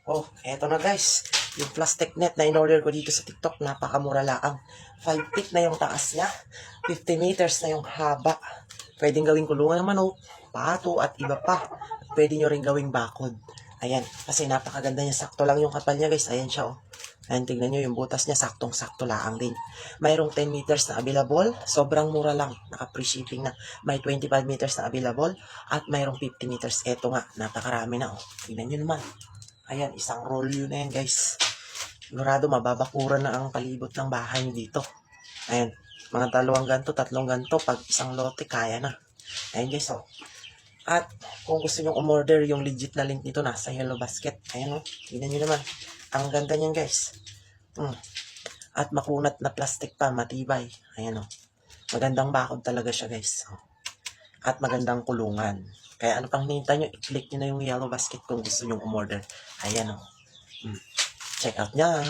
Oh, eto na guys. Yung plastic net na in-order ko dito sa TikTok, napakamura lang. 5 feet na yung taas niya. 50 meters na yung haba. Pwedeng gawing kulungan ng manok, pato at iba pa. Pwede nyo rin gawing bakod. Ayan, kasi napakaganda niya. Sakto lang yung kapal niya guys. Ayan siya oh. Ayan, tignan nyo yung butas niya. Saktong-sakto lang din. Mayroong 10 meters na available. Sobrang mura lang. Naka-free shipping na. May 25 meters na available. At mayroong 50 meters. Eto nga, napakarami na oh. Tignan nyo naman. Ayan, isang roll yun na yan guys. Sigurado mababakuran na ang palibot ng bahay nyo dito. Ayan, mga dalawang ganto, tatlong ganto, pag isang lote, kaya na. Ayan guys, oh. At kung gusto nyo umorder, yung legit na link nito nasa Yellow Basket. Ayan oh, tignan nyo naman. Ang ganda niyan guys. At makunat na plastic pa, matibay. Ayan oh. Magandang bakod talaga siya guys. Oh. At magandang kulungan. Kaya ano pang hinihintay nyo, i-click nyo na yung Yellow Basket kung gusto nyo umorder. Ayan oh. Check out niya.